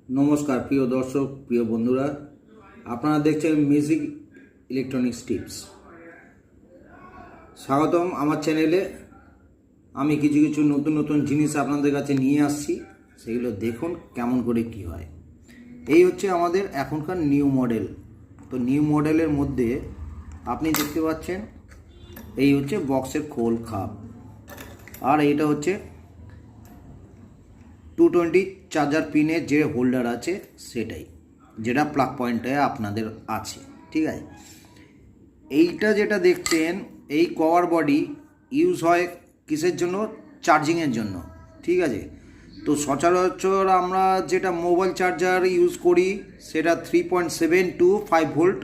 নমস্কার প্রিয় দর্শক, প্রিয় বন্ধুরা, আপনারা দেখছেন মিউজিক ইলেকট্রনিক্স টিপস। স্বাগতম আমার চ্যানেলে। আমি কিছু কিছু নতুন নতুন জিনিস আপনাদের কাছে নিয়ে আসছি, সেগুলো দেখুন কেমন করে কি হয়। এই হচ্ছে আমাদের এখনকার নিউ মডেল। তো নিউ মডেলের মধ্যে আপনি দেখতে পাচ্ছেন এই হচ্ছে বক্সের খোল খাপ, আর এইটা হচ্ছে 220 চার্জার পিনের যে হোল্ডার আছে সেটাই, যেটা প্লাগ পয়েন্টে আপনাদের আছে। ঠিক আছে, এইটা যেটা দেখছেন এই কভার বডি ইউজ হয় কিসের জন্য? চার্জিংয়ের জন্য। ঠিক আছে, তো সচরাচর আমরা যেটা মোবাইল চার্জার ইউজ করি সেটা 3.7 to 5 ভোল্ট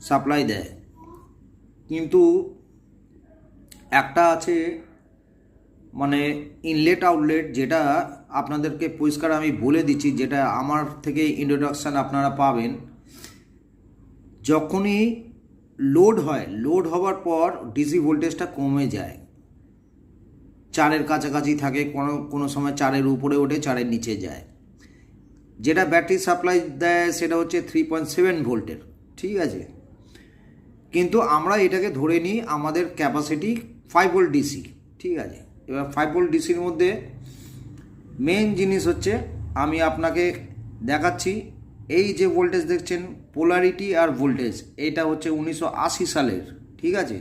সাপ্লাই দেয়, কিন্তু একটা আছে মানে ইনলেট আউটলেট, যেটা আপনাদেরকে পরিষ্কার আমি বলে দিচ্ছি, যেটা আমার থেকে ইন্ট্রোডাকশান আপনারা পাবেন। যখনই লোড হয়, লোড হওয়ার পর ডিসি ভোল্টেজটা কমে যায়, 4-এর কাছাকাছি থাকে, কোনো সময় 4-এর উপরে ওঠে, 4-এর নিচে যায়। যেটা ব্যাটারি সাপ্লাই দেয় সেটা হচ্ছে 3.7 ভোল্টের। ঠিক আছে, কিন্তু আমরা এটাকে ধরে নিই আমাদের ক্যাপাসিটি 5 ভোল্ট ডিসি। ঠিক আছে, এবার 5 ভোল্ট ডিসির মধ্যে মেন জিনিস হচ্ছে, আমি আপনাকে দেখাচ্ছি এই যে ভোল্টেজ দেখছেন পোলারিটি আর ভোল্টেজ, এটা হচ্ছে 1980 সালের। ঠিক আছে,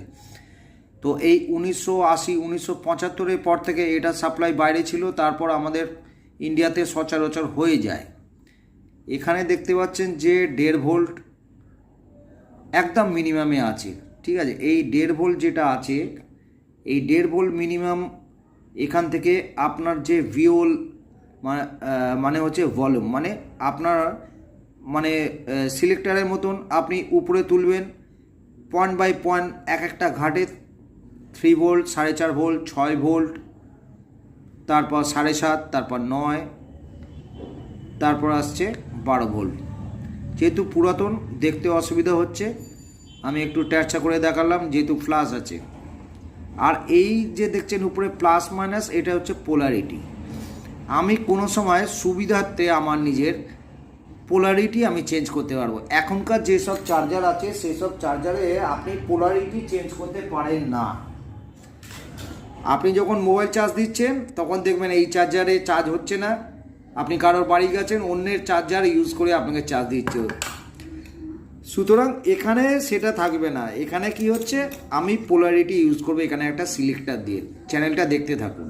তো এই 1980-1975-এর পর থেকে এটা সাপ্লাই বাইরে ছিল, তারপর আমাদের ইন্ডিয়াতে সচরাচর হয়ে যায়। এখানে দেখতে পাচ্ছেন যে 1.5 ভোল্ট একদম মিনিমামে আছে। ঠিক আছে, এই 1.5 ভোল্ট যেটা আছে, এই 1.5 ভোল্ট মিনিমাম এখান থেকে আপনার যে ভিওল মানে হচ্ছে ভলিউম, মানে আপনার মানে সিলেক্টারের মতন আপনি উপরে তুলবেন পয়েন্ট বাই পয়েন্ট, এক একটা ঘাটে 3 ভোল্ট, 4.5 ভোল্ট, 6 ভোল্ট, তারপর 7.5, তারপর 9, তারপর আসছে 12 ভোল্ট। যেহেতু পুরাতন দেখতে অসুবিধা হচ্ছে, আমি একটু ট্যাচা করে দেখালাম, যেহেতু ফ্ল্যাশ আছে। আর এই যে দেখছেন উপরে প্লাস মাইনাস, এটা হচ্ছে পোলারিটি। আমি কোনো সময় সুবিধার্থে আমার নিজের পোলারিটি আমি চেঞ্জ করতে পারবো। এখনকার যেসব চার্জার আছে সেসব চার্জারে আপনি পোলারিটি চেঞ্জ করতে পারেন না। আপনি যখন মোবাইল চার্জ দিচ্ছেন তখন দেখবেন এই চার্জারে চার্জ হচ্ছে না, আপনি কারোর বাড়ি গেছেন, অন্যের চার্জার ইউজ করে আপনাকে চার্জ দিচ্ছে। সুতরাং এখানে সেটা থাকবে না। এখানে কি হচ্ছে, আমি পোলারিটি ইউজ করবো এখানে একটা সিলেক্টার দিয়ে। চ্যানেলটা দেখতে থাকুন।